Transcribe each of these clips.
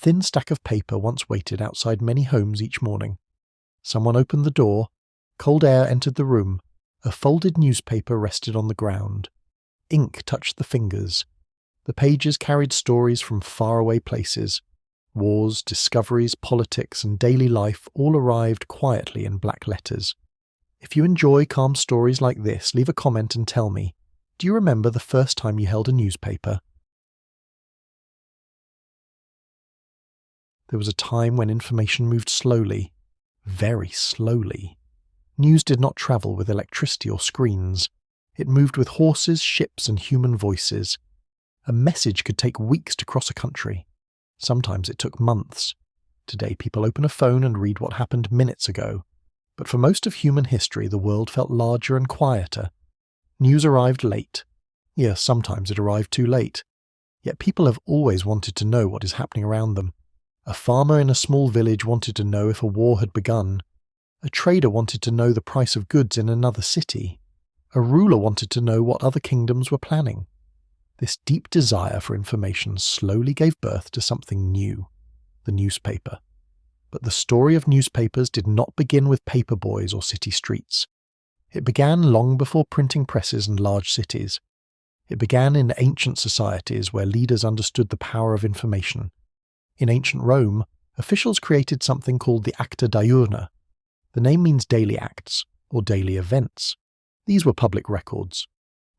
thin stack of paper once waited outside many homes each morning. Someone opened the door, cold air entered the room, a folded newspaper rested on the ground. Ink touched the fingers. The pages carried stories from faraway places. Wars, discoveries, politics, and daily life all arrived quietly in black letters. If you enjoy calm stories like this, leave a comment and tell me, do you remember the first time you held a newspaper? There was a time when information moved slowly, very slowly. News did not travel with electricity or screens. It moved with horses, ships, and human voices. A message could take weeks to cross a country. Sometimes it took months. Today people open a phone and read what happened minutes ago. But for most of human history, the world felt larger and quieter. News arrived late. Yes, sometimes it arrived too late. Yet people have always wanted to know what is happening around them. A farmer in a small village wanted to know if a war had begun. A trader wanted to know the price of goods in another city. A ruler wanted to know what other kingdoms were planning. This deep desire for information slowly gave birth to something new, the newspaper. But the story of newspapers did not begin with paper boys or city streets. It began long before printing presses and large cities. It began in ancient societies where leaders understood the power of information. In ancient Rome, officials created something called the Acta Diurna. The name means daily acts, or daily events. These were public records.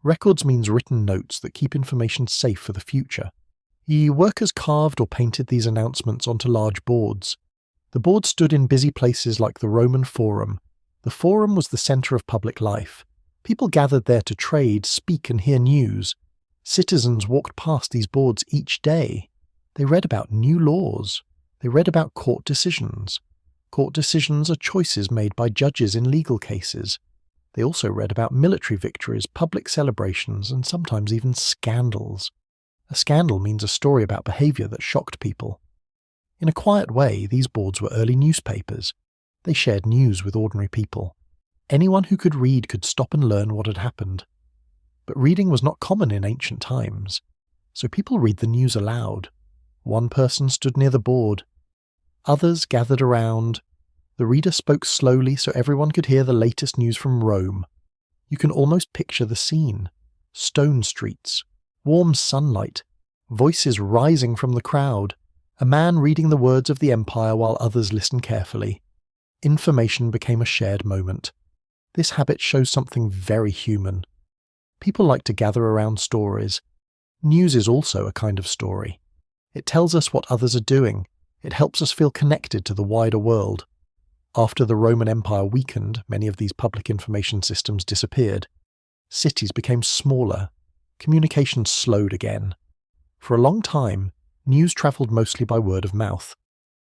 Records means written notes that keep information safe for the future. Workers carved or painted these announcements onto large boards. The boards stood in busy places like the Roman Forum. The Forum was the centre of public life. People gathered there to trade, speak, and hear news. Citizens walked past these boards each day. They read about new laws. They read about court decisions. Court decisions are choices made by judges in legal cases. They also read about military victories, public celebrations, and sometimes even scandals. A scandal means a story about behaviour that shocked people. In a quiet way, these boards were early newspapers. They shared news with ordinary people. Anyone who could read could stop and learn what had happened. But reading was not common in ancient times, so people read the news aloud. One person stood near the board. Others gathered around. The reader spoke slowly so everyone could hear the latest news from Rome. You can almost picture the scene. Stone streets, warm sunlight, voices rising from the crowd, a man reading the words of the empire while others listened carefully. Information became a shared moment. This habit shows something very human. People like to gather around stories. News is also a kind of story. It tells us what others are doing. It helps us feel connected to the wider world. After the Roman Empire weakened, many of these public information systems disappeared. Cities became smaller. Communication slowed again. For a long time, news travelled mostly by word of mouth.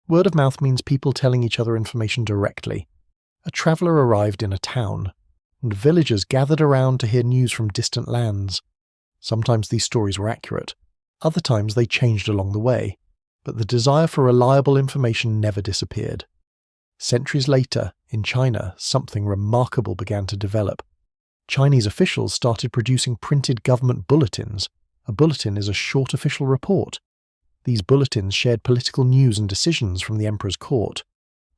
Word of mouth means people telling each other information directly. A traveller arrived in a town, and villagers gathered around to hear news from distant lands. Sometimes these stories were accurate. Other times they changed along the way, but the desire for reliable information never disappeared. Centuries later, in China, something remarkable began to develop. Chinese officials started producing printed government bulletins. A bulletin is a short official report. These bulletins shared political news and decisions from the emperor's court.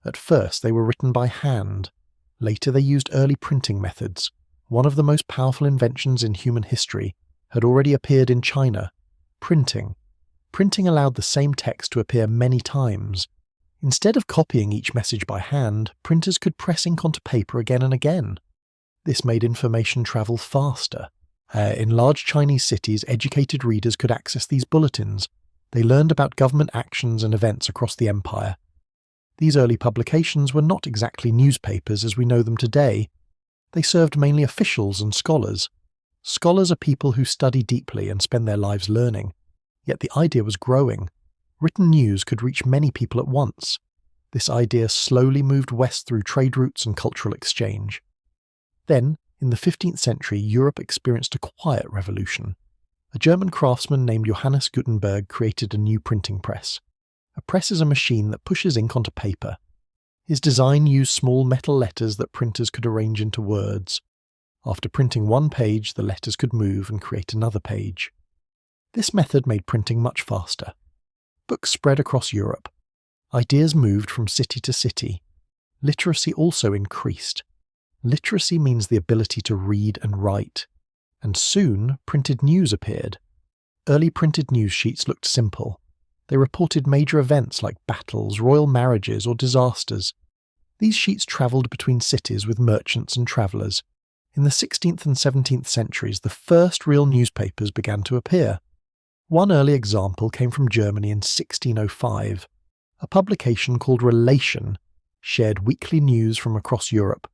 At first they were written by hand. Later they used early printing methods. One of the most powerful inventions in human history had already appeared in China: printing. Printing allowed the same text to appear many times. Instead of copying each message by hand, printers could press ink onto paper again and again. This made information travel faster. In large Chinese cities, educated readers could access these bulletins. They learned about government actions and events across the empire. These early publications were not exactly newspapers as we know them today. They served mainly officials and scholars. Scholars are people who study deeply and spend their lives learning. Yet the idea was growing. Written news could reach many people at once. This idea slowly moved west through trade routes and cultural exchange. Then, in the 15th century, Europe experienced a quiet revolution. A German craftsman named Johannes Gutenberg created a new printing press. A press is a machine that pushes ink onto paper. His design used small metal letters that printers could arrange into words. After printing one page, the letters could move and create another page. This method made printing much faster. Books spread across Europe. Ideas moved from city to city. Literacy also increased. Literacy means the ability to read and write. And soon, printed news appeared. Early printed news sheets looked simple. They reported major events like battles, royal marriages, or disasters. These sheets travelled between cities with merchants and travellers. In the 16th and 17th centuries, the first real newspapers began to appear. One early example came from Germany in 1605. A publication called Relation shared weekly news from across Europe.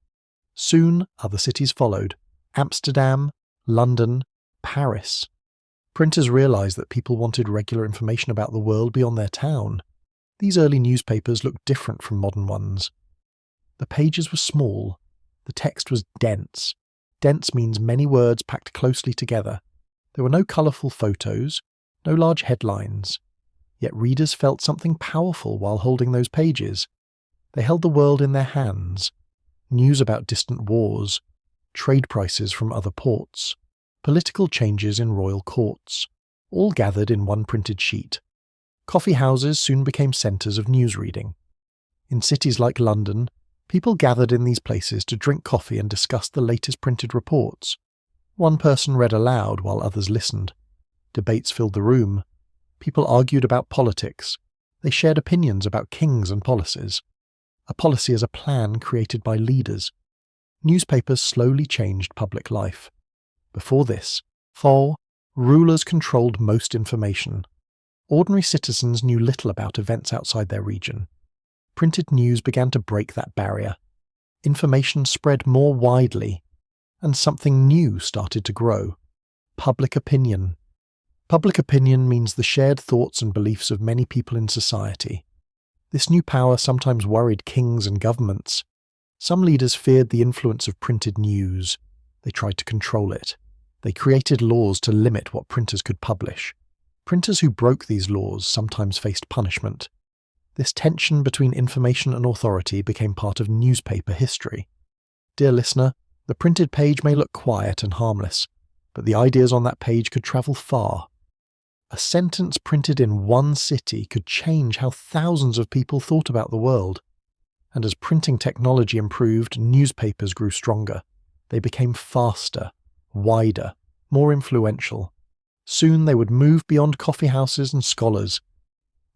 Soon, other cities followed: Amsterdam, London, Paris. Printers realised that people wanted regular information about the world beyond their town. These early newspapers looked different from modern ones. The pages were small. The text was dense. Dense means many words packed closely together. There were no colourful photos, no large headlines. Yet readers felt something powerful while holding those pages. They held the world in their hands. News about distant wars, trade prices from other ports, political changes in royal courts, all gathered in one printed sheet. Coffee houses soon became centres of news reading. In cities like London, people gathered in these places to drink coffee and discuss the latest printed reports. One person read aloud while others listened. Debates filled the room. People argued about politics. They shared opinions about kings and policies. A policy is a plan created by leaders. Newspapers slowly changed public life. Before this, rulers controlled most information. Ordinary citizens knew little about events outside their region. Printed news began to break that barrier. Information spread more widely, and something new started to grow: public opinion. Public opinion means the shared thoughts and beliefs of many people in society. This new power sometimes worried kings and governments. Some leaders feared the influence of printed news. They tried to control it. They created laws to limit what printers could publish. Printers who broke these laws sometimes faced punishment. This tension between information and authority became part of newspaper history. Dear listener, the printed page may look quiet and harmless, but the ideas on that page could travel far. A sentence printed in one city could change how thousands of people thought about the world. And as printing technology improved, newspapers grew stronger. They became faster, wider, more influential. Soon they would move beyond coffee houses and scholars.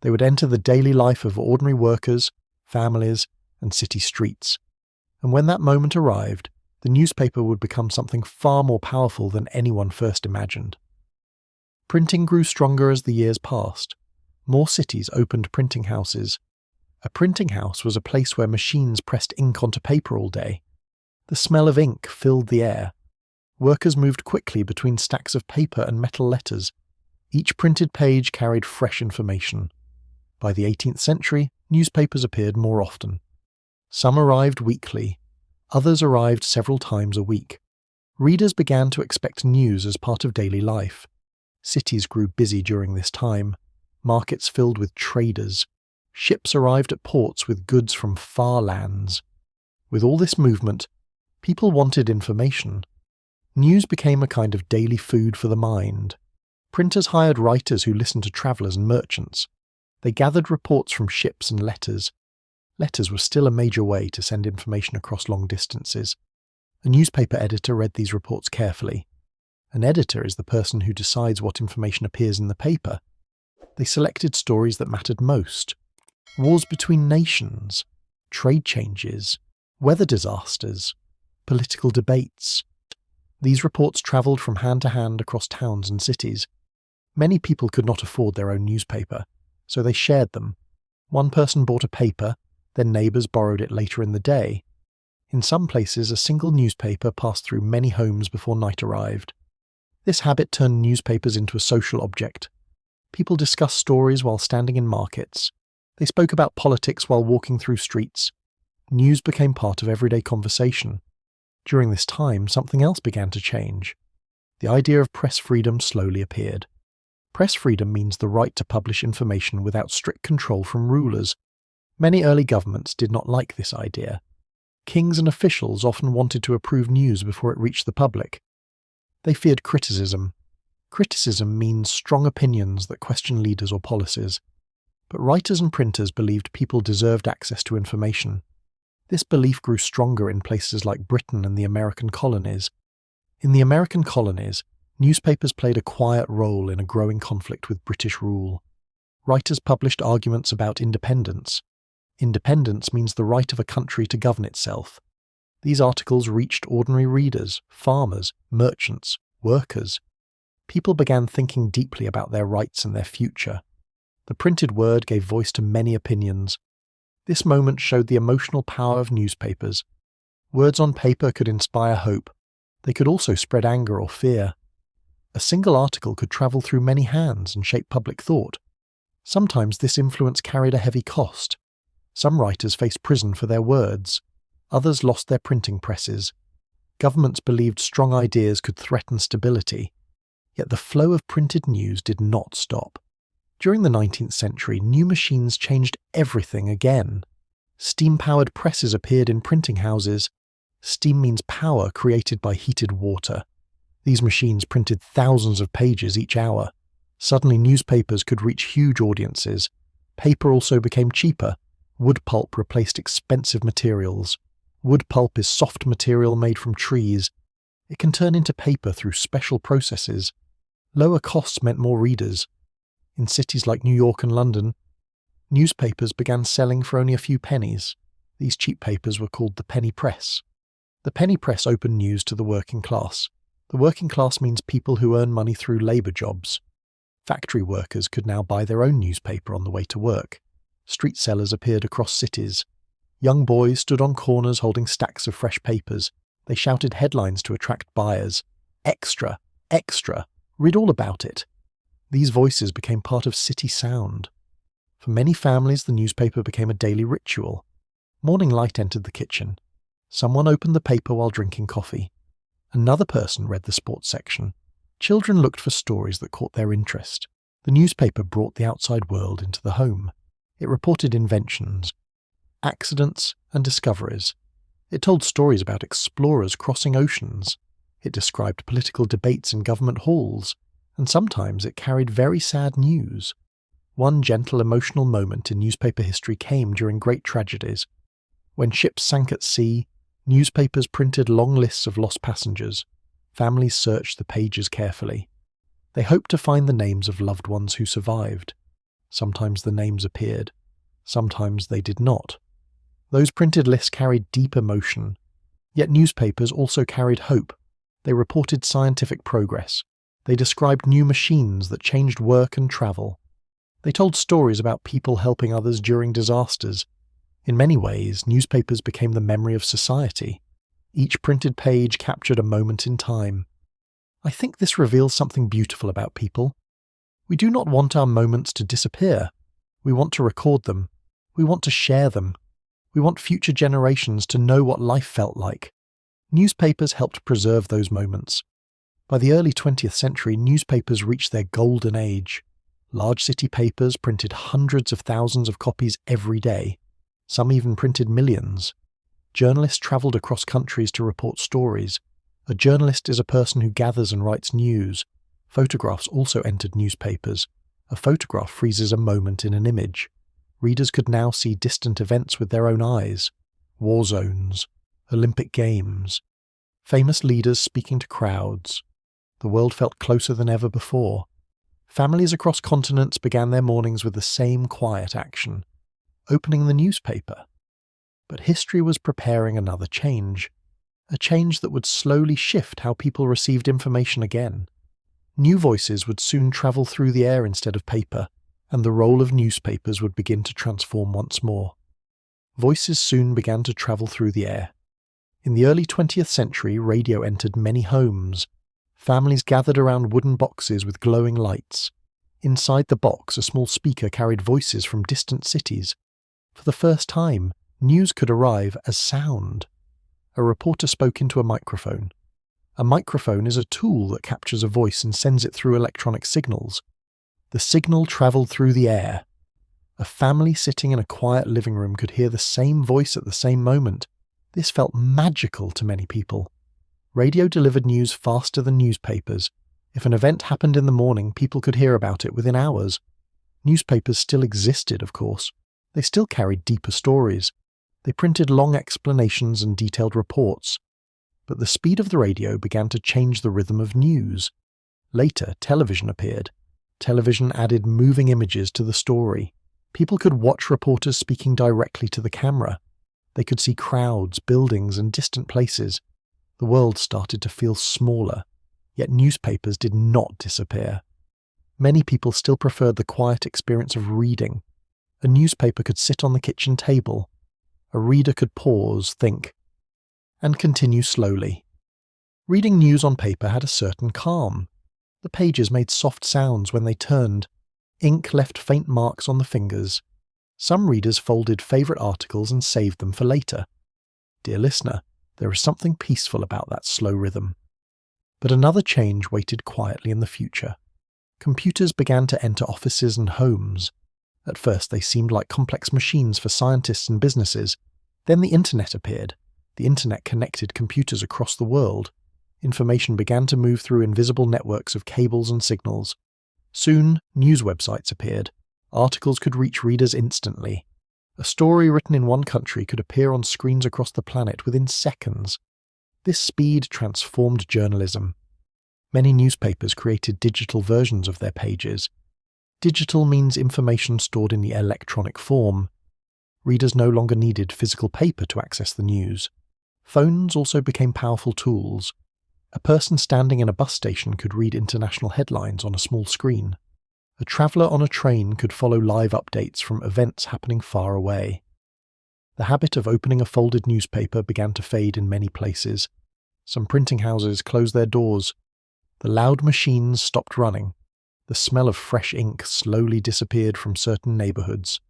They would enter the daily life of ordinary workers, families, and city streets. And when that moment arrived, the newspaper would become something far more powerful than anyone first imagined. Printing grew stronger as the years passed. More cities opened printing houses. A printing house was a place where machines pressed ink onto paper all day. The smell of ink filled the air. Workers moved quickly between stacks of paper and metal letters. Each printed page carried fresh information. By the 18th century, newspapers appeared more often. Some arrived weekly. Others arrived several times a week. Readers began to expect news as part of daily life. Cities grew busy during this time. Markets filled with traders. Ships arrived at ports with goods from far lands. With all this movement, people wanted information. News became a kind of daily food for the mind. Printers hired writers who listened to travellers and merchants. They gathered reports from ships and letters. Letters were still a major way to send information across long distances. A newspaper editor read these reports carefully. An editor is the person who decides what information appears in the paper. They selected stories that mattered most: wars between nations, trade changes, weather disasters, political debates. These reports travelled from hand to hand across towns and cities. Many people could not afford their own newspaper, so they shared them. One person bought a paper, then neighbours borrowed it later in the day. In some places, a single newspaper passed through many homes before night arrived. This habit turned newspapers into a social object. People discussed stories while standing in markets. They spoke about politics while walking through streets. News became part of everyday conversation. During this time, something else began to change. The idea of press freedom slowly appeared. Press freedom means the right to publish information without strict control from rulers. Many early governments did not like this idea. Kings and officials often wanted to approve news before it reached the public. They feared criticism. Criticism means strong opinions that question leaders or policies. But writers and printers believed people deserved access to information. This belief grew stronger in places like Britain and the American colonies. In the American colonies, newspapers played a quiet role in a growing conflict with British rule. Writers published arguments about independence. Independence means the right of a country to govern itself. These articles reached ordinary readers, farmers, merchants, workers. People began thinking deeply about their rights and their future. The printed word gave voice to many opinions. This moment showed the emotional power of newspapers. Words on paper could inspire hope. They could also spread anger or fear. A single article could travel through many hands and shape public thought. Sometimes this influence carried a heavy cost. Some writers faced prison for their words. Others lost their printing presses. Governments believed strong ideas could threaten stability. Yet the flow of printed news did not stop. During the 19th century, new machines changed everything again. Steam-powered presses appeared in printing houses. Steam means power created by heated water. These machines printed thousands of pages each hour. Suddenly newspapers could reach huge audiences. Paper also became cheaper. Wood pulp replaced expensive materials. Wood pulp is soft material made from trees. It can turn into paper through special processes. Lower costs meant more readers. In cities like New York and London, newspapers began selling for only a few pennies. These cheap papers were called the penny press. The penny press opened news to the working class. The working class means people who earn money through labour jobs. Factory workers could now buy their own newspaper on the way to work. Street sellers appeared across cities. Young boys stood on corners holding stacks of fresh papers. They shouted headlines to attract buyers. Extra! Extra! Read all about it. These voices became part of city sound. For many families, the newspaper became a daily ritual. Morning light entered the kitchen. Someone opened the paper while drinking coffee. Another person read the sports section. Children looked for stories that caught their interest. The newspaper brought the outside world into the home. It reported inventions, accidents, and discoveries. It told stories about explorers crossing oceans. It described political debates in government halls, and sometimes it carried very sad news. One gentle, emotional moment in newspaper history came during great tragedies. When ships sank at sea, newspapers printed long lists of lost passengers. Families searched the pages carefully. They hoped to find the names of loved ones who survived. Sometimes the names appeared. Sometimes they did not. Those printed lists carried deep emotion. Yet newspapers also carried hope. They reported scientific progress. They described new machines that changed work and travel. They told stories about people helping others during disasters. In many ways, newspapers became the memory of society. Each printed page captured a moment in time. I think this reveals something beautiful about people. We do not want our moments to disappear. We want to record them. We want to share them. We want future generations to know what life felt like. Newspapers helped preserve those moments. By the early 20th century, newspapers reached their golden age. Large city papers printed hundreds of thousands of copies every day. Some even printed millions. Journalists travelled across countries to report stories. A journalist is a person who gathers and writes news. Photographs also entered newspapers. A photograph freezes a moment in an image. Readers could now see distant events with their own eyes. War zones, Olympic Games, famous leaders speaking to crowds. The world felt closer than ever before. Families across continents began their mornings with the same quiet action, opening the newspaper. But history was preparing another change, a change that would slowly shift how people received information again. New voices would soon travel through the air instead of paper, and the role of newspapers would begin to transform once more. Voices soon began to travel through the air. In the early 20th century, radio entered many homes. Families gathered around wooden boxes with glowing lights. Inside the box, a small speaker carried voices from distant cities. For the first time, news could arrive as sound. A reporter spoke into a microphone. A microphone is a tool that captures a voice and sends it through electronic signals. The signal travelled through the air. A family sitting in a quiet living room could hear the same voice at the same moment. This felt magical to many people. Radio delivered news faster than newspapers. If an event happened in the morning, people could hear about it within hours. Newspapers still existed, of course. They still carried deeper stories. They printed long explanations and detailed reports. But the speed of the radio began to change the rhythm of news. Later, television appeared. Television added moving images to the story. People could watch reporters speaking directly to the camera. They could see crowds, buildings, and distant places. The world started to feel smaller, yet newspapers did not disappear. Many people still preferred the quiet experience of reading. A newspaper could sit on the kitchen table. A reader could pause, think, and continue slowly. Reading news on paper had a certain calm. The pages made soft sounds when they turned. Ink left faint marks on the fingers. Some readers folded favourite articles and saved them for later. Dear listener, there is something peaceful about that slow rhythm. But another change waited quietly in the future. Computers began to enter offices and homes. At first they seemed like complex machines for scientists and businesses. Then the internet appeared. The internet connected computers across the world. Information began to move through invisible networks of cables and signals. Soon, news websites appeared. Articles could reach readers instantly. A story written in one country could appear on screens across the planet within seconds. This speed transformed journalism. Many newspapers created digital versions of their pages. Digital means information stored in the electronic form. Readers no longer needed physical paper to access the news. Phones also became powerful tools. A person standing in a bus station could read international headlines on a small screen. A traveller on a train could follow live updates from events happening far away. The habit of opening a folded newspaper began to fade in many places. Some printing houses closed their doors. The loud machines stopped running. The smell of fresh ink slowly disappeared from certain neighbourhoods.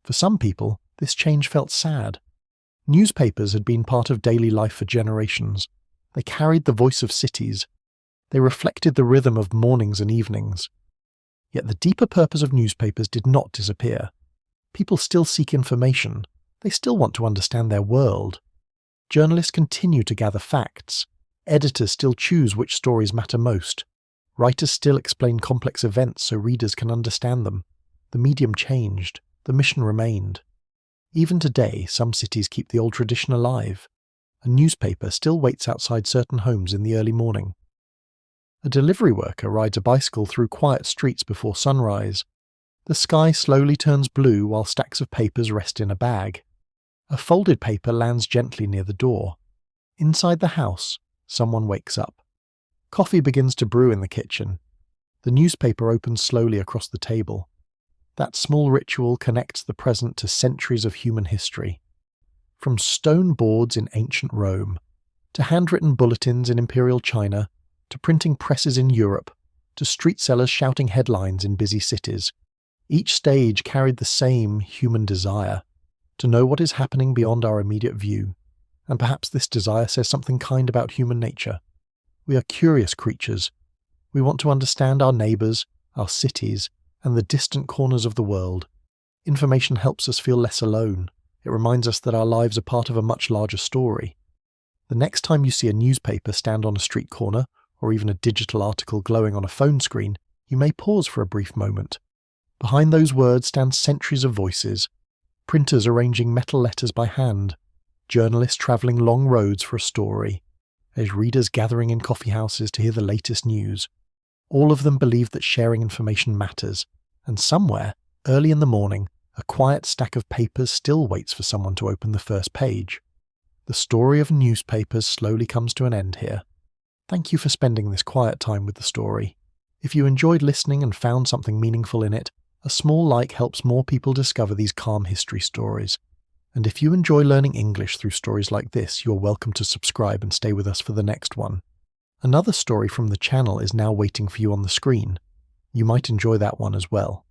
For some people, this change felt sad. Newspapers had been part of daily life for generations. They carried the voice of cities. They reflected the rhythm of mornings and evenings. Yet the deeper purpose of newspapers did not disappear. People still seek information. They still want to understand their world. Journalists continue to gather facts. Editors still choose which stories matter most. Writers still explain complex events so readers can understand them. The medium changed. The mission remained. Even today, some cities keep the old tradition alive. A newspaper still waits outside certain homes in the early morning. A delivery worker rides a bicycle through quiet streets before sunrise. The sky slowly turns blue while stacks of papers rest in a bag. A folded paper lands gently near the door. Inside the house, someone wakes up. Coffee begins to brew in the kitchen. The newspaper opens slowly across the table. That small ritual connects the present to centuries of human history. From stone boards in ancient Rome, to handwritten bulletins in imperial China, to printing presses in Europe, to street sellers shouting headlines in busy cities, each stage carried the same human desire, to know what is happening beyond our immediate view, and perhaps this desire says something kind about human nature. We are curious creatures. We want to understand our neighbours, our cities, and the distant corners of the world. Information helps us feel less alone. It reminds us that our lives are part of a much larger story. The next time you see a newspaper stand on a street corner, or even a digital article glowing on a phone screen, you may pause for a brief moment. Behind those words stand centuries of voices, printers arranging metal letters by hand, journalists travelling long roads for a story, as readers gathering in coffee houses to hear the latest news. All of them believe that sharing information matters, and somewhere, early in the morning, a quiet stack of papers still waits for someone to open the first page. The story of newspapers slowly comes to an end here. Thank you for spending this quiet time with the story. If you enjoyed listening and found something meaningful in it, a small like helps more people discover these calm history stories. And if you enjoy learning English through stories like this, you're welcome to subscribe and stay with us for the next one. Another story from the channel is now waiting for you on the screen. You might enjoy that one as well.